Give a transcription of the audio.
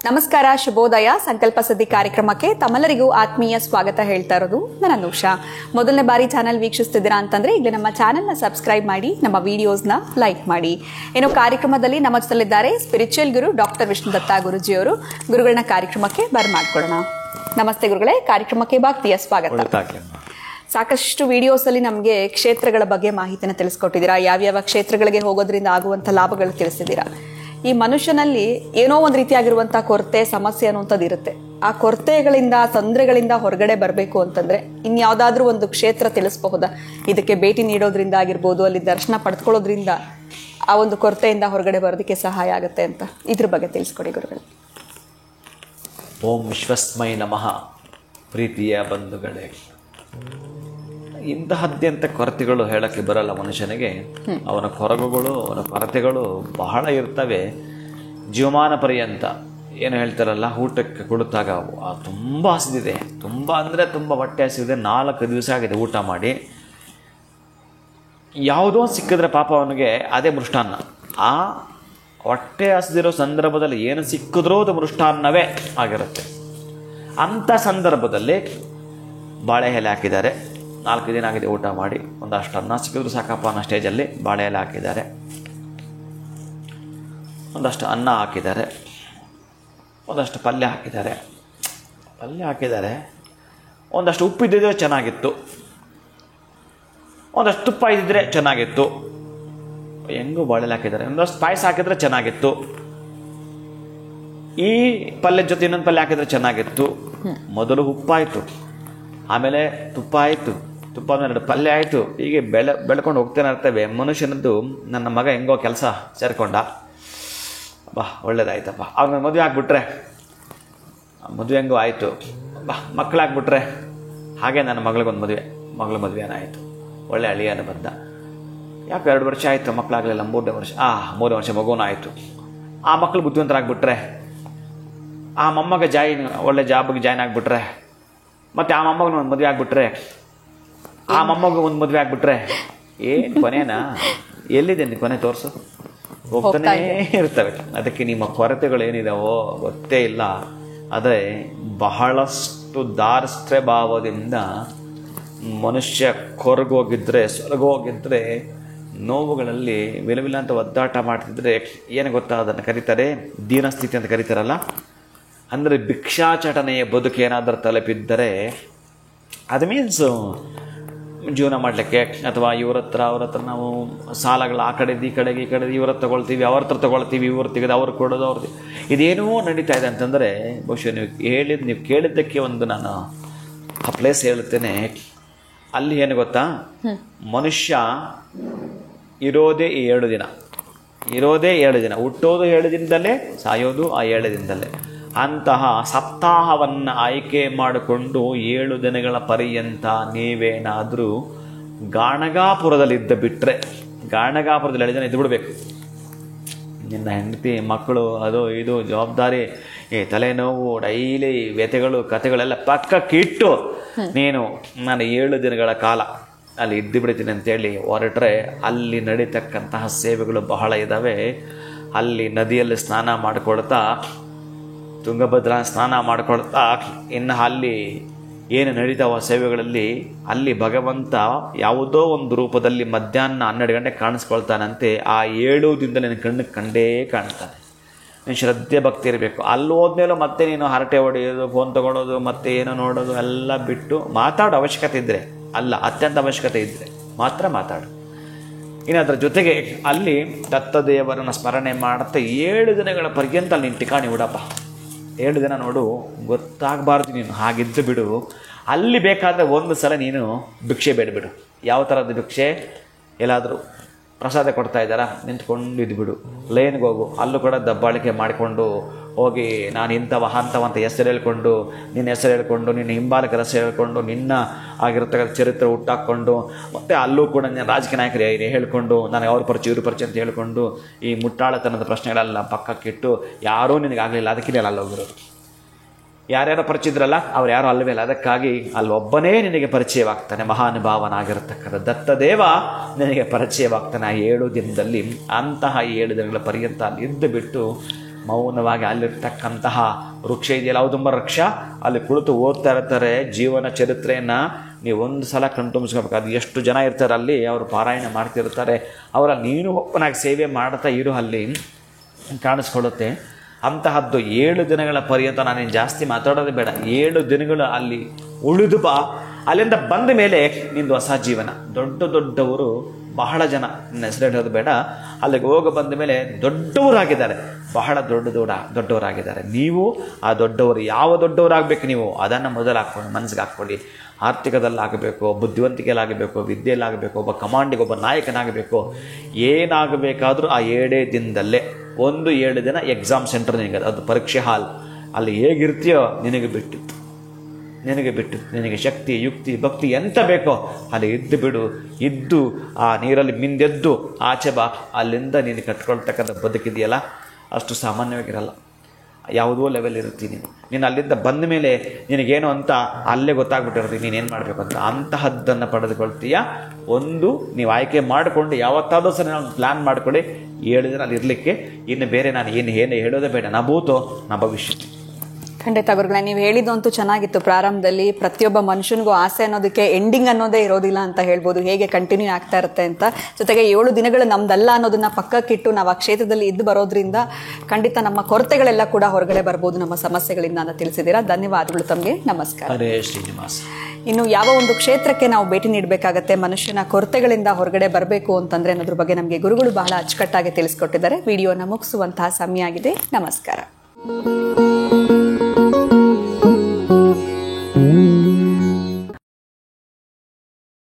ನಮಸ್ಕಾರ, ಶುಭೋದಯ. ಸಂಕಲ್ಪ ಸುದ್ದಿ ಕಾರ್ಯಕ್ರಮಕ್ಕೆ ತಮ್ಮೆಲ್ಲರಿಗೂ ಆತ್ಮೀಯ ಸ್ವಾಗತ ಹೇಳ್ತಾ ಇರೋದು ನಾನು ಅನುಷಾ. ಮೊದಲನೇ ಬಾರಿ ಚಾನಲ್ ವೀಕ್ಷಿಸ್ತಿದ್ದೀರಾ ಅಂತಂದ್ರೆ ಈಗ ನಮ್ಮ ಚಾನೆಲ್ನ ಸಬ್ಸ್ಕ್ರೈಬ್ ಮಾಡಿ, ನಮ್ಮ ವಿಡಿಯೋಸ್ನ ಲೈಕ್ ಮಾಡಿ. ಇನ್ನು ಕಾರ್ಯಕ್ರಮದಲ್ಲಿ ನಮ್ಮ ಜೊತೆಲಿದ್ದಾರೆ ಸ್ಪಿರಿಚುವಲ್ ಗುರು ಡಾಕ್ಟರ್ ವಿಷ್ಣುದತ್ತ ಗುರುಜಿಯವರು. ಗುರುಗಳನ್ನ ಕಾರ್ಯಕ್ರಮಕ್ಕೆ ಬರ್ಮಾಡ್ಕೊಳ್ಳೋಣ. ನಮಸ್ತೆ ಗುರುಗಳೇ, ಕಾರ್ಯಕ್ರಮಕ್ಕೆ ಭಕ್ತಿಯ ಸ್ವಾಗತ. ಸಾಕಷ್ಟು ವಿಡಿಯೋಸ್ ಅಲ್ಲಿ ನಮಗೆ ಕ್ಷೇತ್ರಗಳ ಬಗ್ಗೆ ಮಾಹಿತಿನ ತಿಳಿಸ್ಕೊಟ್ಟಿದ್ದೀರಾ. ಯಾವ್ಯಾವ ಕ್ಷೇತ್ರಗಳಿಗೆ ಹೋಗೋದ್ರಿಂದ ಆಗುವಂತ ಲಾಭಗಳು ತಿಳಿಸಿದ್ದೀರಾ. ಈ ಮನುಷ್ಯನಲ್ಲಿ ಏನೋ ಒಂದು ರೀತಿಯಾಗಿರುವಂತಹ ಕೊರತೆ, ಸಮಸ್ಯೆ ಅನ್ನುವಂಥದ್ದು ಇರುತ್ತೆ. ಆ ಕೊರತೆಗಳಿಂದ, ತೊಂದರೆಗಳಿಂದ ಹೊರಗಡೆ ಬರಬೇಕು ಅಂತಂದ್ರೆ ಇನ್ಯಾವುದಾದ್ರೂ ಒಂದು ಕ್ಷೇತ್ರ ತಿಳಿಸಬಹುದಾ? ಇದಕ್ಕೆ ಭೇಟಿ ನೀಡೋದ್ರಿಂದ ಆಗಿರ್ಬೋದು, ಅಲ್ಲಿ ದರ್ಶನ ಪಡೆದುಕೊಳ್ಳೋದ್ರಿಂದ ಆ ಒಂದು ಕೊರತೆಯಿಂದ ಹೊರಗಡೆ ಬರೋದಕ್ಕೆ ಸಹಾಯ ಆಗುತ್ತೆ ಅಂತ ಇದ್ರ ಬಗ್ಗೆ ತಿಳಿಸ್ಕೊಡಿ ಗುರುಗಳು. ಓಂ ವಿಶ್ವಸ್ಮೈ ನಮಃ. ಪ್ರೀತಿಯ ಬಂಧುಗಳೇ, ಇಂತಹದ್ದಂಥ ಕೊರತೆಗಳು ಹೇಳಕ್ಕೆ ಬರಲ್ಲ ಮನುಷ್ಯನಿಗೆ. ಅವನ ಕೊರಗುಗಳು, ಅವನ ಕೊರತೆಗಳು ಬಹಳ ಇರ್ತವೆ. ಜೀವಮಾನ ಪರ್ಯಂತ ಏನು ಹೇಳ್ತಾರಲ್ಲ, ಊಟಕ್ಕೆ ಕೊಡುತ್ತಾಗ ತುಂಬ ಹಸಿದಿದೆ, ತುಂಬ ಅಂದರೆ ತುಂಬ ಹೊಟ್ಟೆ ಹಸಿದಿದೆ, 4 ದಿವಸ ಆಗಿದೆ ಊಟ ಮಾಡಿ, ಯಾವುದೋ ಸಿಕ್ಕಿದ್ರೆ ಪಾಪ ಅವನಿಗೆ ಅದೇ ಮೃಷ್ಟಾನ್ನ. ಆ ಹೊಟ್ಟೆ ಹಸಿದಿರೋ ಸಂದರ್ಭದಲ್ಲಿ ಏನು ಸಿಕ್ಕಿದ್ರೂ ಅದು ಮೃಷ್ಟಾನ್ನವೇ ಆಗಿರುತ್ತೆ. ಅಂಥ ಸಂದರ್ಭದಲ್ಲಿ ಬಾಳೆ ಎಲೆ ಹಾಕಿದ್ದಾರೆ. 4 ದಿನ ಆಗಿದೆ ಊಟ ಮಾಡಿ, ಒಂದಷ್ಟು ಅನ್ನ ಸಿಕ್ಕಿದ್ರು ಸಾಕಪ್ಪ ಅನ್ನೋ ಸ್ಟೇಜಲ್ಲಿ ಬಾಳೆ ಎಲೆ ಹಾಕಿದ್ದಾರೆ, ಒಂದಷ್ಟು ಅನ್ನ ಹಾಕಿದ್ದಾರೆ, ಒಂದಷ್ಟು ಪಲ್ಯ ಹಾಕಿದ್ದಾರೆ, ಒಂದಷ್ಟು ಉಪ್ಪಿದ್ದಿದ್ರೆ ಚೆನ್ನಾಗಿತ್ತು, ಒಂದಷ್ಟು ತುಪ್ಪ ಇದ್ದಿದ್ರೆ ಚೆನ್ನಾಗಿತ್ತು, ಹೆಂಗೂ ಬಾಳೆ ಎಲೆ ಹಾಕಿದ್ದಾರೆ, ಒಂದಷ್ಟು ಪಾಯಸ ಹಾಕಿದ್ರೆ ಚೆನ್ನಾಗಿತ್ತು, ಈ ಪಲ್ಯದ ಜೊತೆ ಇನ್ನೊಂದು ಪಲ್ಯ ಹಾಕಿದ್ರೆ ಚೆನ್ನಾಗಿತ್ತು. ಮೊದಲು ಉಪ್ಪಾಯಿತು, ಆಮೇಲೆ ತುಪ್ಪ ಆಯಿತು, ತುಪ್ಪ ಮೇಲೆ 2 ಪಲ್ಯ ಆಯಿತು. ಹೀಗೆ ಬೆಳ್ಕೊಂಡು ಹೋಗ್ತಾನೆ ಇರ್ತೇವೆ. ಮನುಷ್ಯನದ್ದು ನನ್ನ ಮಗ ಹೆಂಗೋ ಕೆಲಸ ಸೇರಿಕೊಂಡ, ಒಳ್ಳೇದಾಯ್ತಪ್ಪ. ಅವ್ನ ಮದುವೆ ಆಗಿಬಿಟ್ರೆ, ಮದುವೆ ಹೆಂಗೋ ಆಯಿತು, ಮಕ್ಕಳಾಗ್ಬಿಟ್ರೆ, ಹಾಗೆ ನನ್ನ ಮಗಳ ಮದುವೆನ ಆಯಿತು. ಒಳ್ಳೆ ಅಳಿಯನ ಬಂದ. ಯಾಕೆ 2 ವರ್ಷ ಆಯಿತು ಮಕ್ಕಳಾಗಲಿಲ್ಲ, 3ನೇ ವರ್ಷ 3ನೇ ವರ್ಷ ಮಗುವೂ ಆಯಿತು. ಆ ಮಕ್ಕಳು ಬುದ್ಧಿವಂತರಾಗ್ಬಿಟ್ರೆ, ಆ ಮೊಮ್ಮಗ ಒಳ್ಳೆ ಜಾಬ್ಗೆ ಜಾಯ್ನ್ ಆಗಿಬಿಟ್ರೆ, ಮತ್ತು ಆ ಮೊಮ್ಮಗನ ಒಂದು ಮದುವೆ ಆಗಿಬಿಟ್ರೆ, ಆ ಮೊಮ್ಮಗ ಒಂದು ಮದುವೆ ಆಗಿಬಿಟ್ರೆ, ಏನು ಕೊನೆನಾ? ಎಲ್ಲಿದೆ ಕೊನೆ ತೋರಿಸು, ಹೋಗ್ತಾನೇ ಇರ್ತವೆ. ಅದಕ್ಕೆ ನಿಮ್ಮ ಕೊರತೆಗಳೇನಿದಾವೋ ಗೊತ್ತೇ ಇಲ್ಲ. ಆದರೆ ಬಹಳಷ್ಟು ದಾರಿಸ್ತ್ರ್ಯ ಭಾವದಿಂದ ಮನುಷ್ಯ ಸ್ವರ್ಗೋಗಿದ್ರೆ ನೋವುಗಳಲ್ಲಿ ವಿಲವಿಲ ಅಂತ ಒದ್ದಾಟ ಮಾಡ್ತಿದ್ರೆ ಏನು ಗೊತ್ತಾ, ಅದನ್ನು ಕರೀತಾರೆ ದೀನಸ್ಥಿತಿ ಅಂತ ಕರೀತಾರಲ್ಲ. ಅಂದರೆ ಭಿಕ್ಷಾಚಟನೆಯ ಬದುಕೇನಾದರೂ ತಲುಪಿದ್ದರೆ, ಅದು ಮೀನ್ಸ್ ಜೀವನ ಮಾಡಲಿಕ್ಕೆ, ಅಥವಾ ಅವ್ರ ಹತ್ರ ನಾವು ಸಾಲಗಳು ಆ ಕಡೆದು ಈ ಕಡೆಗೆ ಇವ್ರ ಹತ್ರ ತಗೊಳ್ತೀವಿ, ಅವ್ರ ಹತ್ರ ತಗೊಳ್ತೀವಿ, ಇವ್ರು ತೆಗೆದು ಅವ್ರು ಕೊಡೋದು, ಅವ್ರದ್ದು ಇದೇನೋ ನಡೀತಾ ಇದೆ ಅಂತಂದರೆ, ಬಹುಶಃ ನೀವು ಕೇಳಿದ್ದಕ್ಕೆ ಒಂದು ನಾನು ಆ ಪ್ಲೇಸ್ ಹೇಳುತ್ತೇನೆ. ಅಲ್ಲಿ ಏನು ಗೊತ್ತಾ, ಮನುಷ್ಯ ಇರೋದೇ 7 ದಿನ, ಹುಟ್ಟೋದು 7 ದಿನದಲ್ಲೇ, ಸಾಯೋದು ಆ 7 ದಿನದಲ್ಲೇ. ಅಂತಹ ಸಪ್ತಾಹವನ್ನು ಆಯ್ಕೆ ಮಾಡಿಕೊಂಡು 7 ದಿನಗಳ ಪರ್ಯಂತ ನೀವೇನಾದರೂ ಗಾಣಗಾಪುರದಲ್ಲಿದ್ದ ಬಿಟ್ಟರೆ, ಗಾಣಗಾಪುರದಲ್ಲಿ 7 ದಿನ ಇದ್ದು ಬಿಡಬೇಕು. ನಿನ್ನ ಹೆಂಡತಿ, ಮಕ್ಕಳು, ಅದು ಇದು ಜವಾಬ್ದಾರಿ, ತಲೆನೋವು, ಡೈಲಿ ವ್ಯಥೆಗಳು, ಕಥೆಗಳೆಲ್ಲ ಪಕ್ಕಕ್ಕಿಟ್ಟು ನೀನು ನಾನು 7 ದಿನಗಳ ಕಾಲ ಅಲ್ಲಿ ಇದ್ದು ಬಿಡ್ತೀನಿ ಅಂತೇಳಿ ಹೊರಟ್ರೆ, ಅಲ್ಲಿ ನಡೀತಕ್ಕಂತಹ ಸೇವೆಗಳು ಬಹಳ ಇದ್ದಾವೆ. ಅಲ್ಲಿ ನದಿಯಲ್ಲಿ ಸ್ನಾನ ಮಾಡಿಕೊಳ್ತಾ, ತುಂಗಭದ್ರಾ ಸ್ನಾನ ಮಾಡಿಕೊಳ್ತಾ, ಇನ್ನು ಅಲ್ಲಿ ಏನು ನಡೀತಾವ ಸೇವೆಗಳಲ್ಲಿ, ಅಲ್ಲಿ ಭಗವಂತ ಯಾವುದೋ ಒಂದು ರೂಪದಲ್ಲಿ ಮಧ್ಯಾಹ್ನ 12 ಗಂಟೆ ಕಾಣಿಸ್ಕೊಳ್ತಾನಂತೆ. ಆ 7 ದಿನದಲ್ಲಿ ನಿನ್ನ ಕಣ್ಣಿಗೆ ಕಂಡೇ ಕಾಣ್ತಾನೆ. ನೀನು ಶ್ರದ್ಧೆ ಭಕ್ತಿ ಇರಬೇಕು. ಅಲ್ಲಿ ಹೋದ್ಮೇಲೆ ಮತ್ತೆ ನೀನು ಹರಟೆ ಹೊಡೆಯೋದು, ಫೋನ್ ತೊಗೊಳೋದು, ಮತ್ತೆ ಏನೋ ನೋಡೋದು ಎಲ್ಲ ಬಿಟ್ಟು ಮಾತಾಡೋ ಅವಶ್ಯಕತೆ ಇದ್ದರೆ, ಅಲ್ಲ ಅತ್ಯಂತ ಅವಶ್ಯಕತೆ ಇದ್ದರೆ ಮಾತ್ರ ಮಾತಾಡು. ಇನ್ನು ಅದರ ಜೊತೆಗೆ ಅಲ್ಲಿ ದತ್ತದೇವರನ್ನು ಸ್ಮರಣೆ ಮಾಡುತ್ತಾ 7 ದಿನಗಳ ಪರ್ಯಂತ ಅಲ್ಲಿ ನೀನು ಠಿಕಾಣಿ ಬಿಡಪ್ಪ. 7 ದಿನ ನೋಡು, ಗೊತ್ತಾಗಬಾರ್ದು ನೀನು, ಹಾಗಿದ್ದು ಬಿಡು. ಅಲ್ಲಿ ಬೇಕಾದರೆ ಒಂದು ಸಲ ನೀನು ಭಿಕ್ಷೆ ಬೇಡಬಿಡು. ಯಾವ ಥರದ ಭಿಕ್ಷೆ? ಎಲ್ಲಾದರೂ ಪ್ರಸಾದ ಕೊಡ್ತಾ ಇದ್ದಾರಾ, ನಿಂತ್ಕೊಂಡು ಇದ್ಬಿಡು, ಲೈನ್ಗೆ ಹೋಗು, ಅಲ್ಲೂ ಕೂಡ ದಬ್ಬಾಳಿಕೆ ಮಾಡಿಕೊಂಡು ಹೋಗಿ ನಾನು ಇಂಥವ ಅಂತ ಹೆಸರು ಹೇಳ್ಕೊಂಡು, ನಿನ್ನ ಹೆಸರು ಹೇಳ್ಕೊಂಡು, ನಿನ್ನ ಹಿಂಬಾಲಕರ ಹೆಸರು ಹೇಳ್ಕೊಂಡು, ನಿನ್ನ ಆಗಿರ್ತಕ್ಕಂಥ ಚರಿತ್ರೆ ಹುಟ್ಟಾಕ್ಕೊಂಡು, ಮತ್ತು ಅಲ್ಲೂ ಕೂಡ ನಿನ್ನ ರಾಜಕೀಯ ನಾಯಕರು ಹೇಳ್ಕೊಂಡು, ನಾನು ಅವ್ರ ಪರಿಚಯ ಇವ್ರ ಪರಿಚಯ ಅಂತ ಹೇಳ್ಕೊಂಡು, ಈ ಮುಟ್ಟಾಳತನದ ಪ್ರಶ್ನೆಗಳೆಲ್ಲ ಪಕ್ಕಕ್ಕಿಟ್ಟು, ಯಾರೂ ನಿನಗಾಗಲಿಲ್ಲ ಅದಕ್ಕೆ ಅಲ್ಲ ಹೋಗಿರೋದು. ಯಾರ್ಯಾರೋ ಪರಿಚಯ ಇದ್ರಲ್ಲ ಅವ್ರು ಯಾರು ಅಲ್ಲವೇ ಇಲ್ಲ. ಅದಕ್ಕಾಗಿ ಅಲ್ಲೊಬ್ಬನೇ ನಿನಗೆ ಪರಿಚಯವಾಗ್ತಾನೆ, ಮಹಾನುಭಾವನಾಗಿರತಕ್ಕಂಥ ದತ್ತದೇವ ನಿನಗೆ ಪರಿಚಯವಾಗ್ತಾನೆ ಆ 7 ದಿನದಲ್ಲಿ. ಅಂತಹ 7 ದಿನಗಳ ಪರ್ಯಂತ ಅಲ್ಲಿ ಇದ್ದು ಬಿಟ್ಟು ಮೌನವಾಗಿ ಅಲ್ಲಿರ್ತಕ್ಕಂತಹ ವೃಕ್ಷ ಇದೆಯಲ್ಲ, ಔದುಂಬ ವೃಕ್ಷ, ಅಲ್ಲಿ ಕುಳಿತು ಓದ್ತಾ ಇರ್ತಾರೆ ಜೀವನ ಚರಿತ್ರೆಯನ್ನು. ನೀವು ಒಂದು ಸಲ ಕಣ್ತುಂಬಿಸ್ಕೋಬೇಕು. ಅದು ಎಷ್ಟು ಜನ ಇರ್ತಾರೆ ಅಲ್ಲಿ, ಅವರು ಪಾರಾಯಣ ಮಾಡ್ತಿರ್ತಾರೆ. ಅವರ ನೀನು ಒಪ್ಪನಾಗಿ ಸೇವೆ ಮಾಡ್ತಾ ಇರು, ಅಲ್ಲಿ ಕಾಣಿಸ್ಕೊಳ್ಳುತ್ತೆ. ಅಂತಹದ್ದು 7 ದಿನಗಳ ಪರ್ಯಂತ ನಾನೇನು ಜಾಸ್ತಿ ಮಾತಾಡೋದು ಬೇಡ. 7 ದಿನಗಳು ಅಲ್ಲಿ ಉಳಿದು ಬಾ. ಅಲ್ಲಿಂದ ಬಂದ ಮೇಲೆ ನಿಂದು ಹೊಸ ಜೀವನ. ದೊಡ್ಡ ದೊಡ್ಡವರು ಬಹಳ ಜನ, ನನ್ನ ಹೆಸರು ಹೇಳೋದು ಬೇಡ, ಅಲ್ಲಿಗೆ ಹೋಗಿ ಬಂದ ಮೇಲೆ ದೊಡ್ಡವರಾಗಿದ್ದಾರೆ, ಬಹಳ ದೊಡ್ಡವರಾಗಿದ್ದಾರೆ. ನೀವು ಆ ದೊಡ್ಡವರು, ಯಾವ ದೊಡ್ಡವರಾಗಬೇಕು ನೀವು ಅದನ್ನು ಮೊದಲು ಹಾಕ್ಕೊಂಡು ಮನಸ್ಸಿಗೆ ಹಾಕ್ಕೊಳ್ಳಿ. ಆರ್ಥಿಕದಲ್ಲಾಗಬೇಕು, ಬುದ್ಧಿವಂತಿಕೆಯಲ್ಲಾಗಬೇಕು, ವಿದ್ಯೆಯಲ್ಲಾಗಬೇಕು, ಒಬ್ಬ ಕಮಾಂಡಿಗೆ ಒಬ್ಬ ನಾಯಕನಾಗಬೇಕು. ಏನಾಗಬೇಕಾದ್ರೂ ಆ 7 ದಿನದಲ್ಲೇ. 7 ದಿನ ಎಕ್ಸಾಮ್ ಸೆಂಟರ್ ನಿನಗೆ, ಅದು ಪರೀಕ್ಷೆ ಹಾಲ್. ಅಲ್ಲಿ ಹೇಗಿರ್ತೀಯೋ ನಿನಗೆ ಬಿಟ್ಟು, ನಿನಗೆ ಶಕ್ತಿ, ಯುಕ್ತಿ, ಭಕ್ತಿ ಎಂತ ಬೇಕೋ ಅಲ್ಲಿ ಇದ್ದು ಬಿಡು. ಇದ್ದು ಆ ನೀರಲ್ಲಿ ಮಿಂದೆದ್ದು ಆಚೆ ಬಾ. ಅಲ್ಲಿಂದ ನೀನು ಕಟ್ಕೊಳ್ತಕ್ಕಂಥ ಬದುಕಿದೆಯಲ್ಲ, ಅಷ್ಟು ಸಾಮಾನ್ಯವಾಗಿರಲ್ಲ. ಯಾವುದೋ ಲೆವೆಲ್ ಇರ್ತೀನಿ ನೀನು. ಅಲ್ಲಿಂದ ಬಂದ ಮೇಲೆ ನಿನಗೇನು ಅಂತ ಅಲ್ಲೇ ಗೊತ್ತಾಗ್ಬಿಟ್ಟಿರ್ತೀನಿ ನೀನೇನು ಮಾಡಬೇಕು ಅಂತ. ಅಂತಹದ್ದನ್ನು ಪಡೆದುಕೊಳ್ತೀಯ. ನೀವು ಆಯ್ಕೆ ಮಾಡಿಕೊಂಡು ಯಾವತ್ತಾದರೂ ಸರಿ ನಾವು ಪ್ಲ್ಯಾನ್ ಮಾಡಿಕೊಳ್ಳಿ 7 ದಿನ ಅಲ್ಲಿ ಇರಲಿಕ್ಕೆ. ಇನ್ನು ಬೇರೆ ನಾನು ಏನು ಹೇಳೋದೇ ಬೇಡ. ನಾ ಭೂತೋ ನಾ ಭವಿಷ್ಯ. ಖಂಡಿತ ಗುರುಗಳೇ, ನೀವು ಹೇಳಿದಂತೂ ಚೆನ್ನಾಗಿತ್ತು. ಪ್ರಾರಂಭದಲ್ಲಿ ಪ್ರತಿಯೊಬ್ಬ ಮನುಷ್ಯನಿಗೂ ಆಸೆ ಅನ್ನೋದಕ್ಕೆ ಎಂಡಿಂಗ್ ಅನ್ನೋದೇ ಇರೋದಿಲ್ಲ ಅಂತ ಹೇಳ್ಬೋದು, ಹೇಗೆ ಕಂಟಿನ್ಯೂ ಆಗ್ತಾ ಇರುತ್ತೆ ಅಂತ. ಜೊತೆಗೆ 7 ದಿನಗಳು ನಮ್ದಲ್ಲ ಅನ್ನೋದನ್ನ ಪಕ್ಕಕ್ಕಿಟ್ಟು ನಾವು ಆ ಕ್ಷೇತ್ರದಲ್ಲಿ ಇದ್ದು ಬರೋದ್ರಿಂದ ಖಂಡಿತ ನಮ್ಮ ಕೊರತೆಗಳೆಲ್ಲ ಕೂಡ ಹೊರಗಡೆ ಬರ್ಬೋದು, ನಮ್ಮ ಸಮಸ್ಯೆಗಳಿಂದ ಅಂತ ತಿಳಿಸಿದ್ದೀರಾ. ಧನ್ಯವಾದಗಳು ತಮಗೆ. ನಮಸ್ಕಾರ. ಹರೇ ಶ್ರೀನಿವಾಸ. ಇನ್ನು ಯಾವ ಒಂದು ಕ್ಷೇತ್ರಕ್ಕೆ ನಾವು ಭೇಟಿ ನೀಡಬೇಕಾಗತ್ತೆ, ಮನುಷ್ಯನ ಕೊರತೆಗಳಿಂದ ಹೊರಗಡೆ ಬರಬೇಕು ಅಂತಂದ್ರೆ ಅನ್ನೋದ್ರ ಬಗ್ಗೆ ನಮಗೆ ಗುರುಗಳು ಬಹಳ ಅಚ್ಚುಕಟ್ಟಾಗಿ ತಿಳಿಸ್ಕೊಟ್ಟಿದ್ದಾರೆ. ವಿಡಿಯೋನ ಮುಗಿಸುವಂತಹ ಸಮಯ ಆಗಿದೆ. ನಮಸ್ಕಾರ.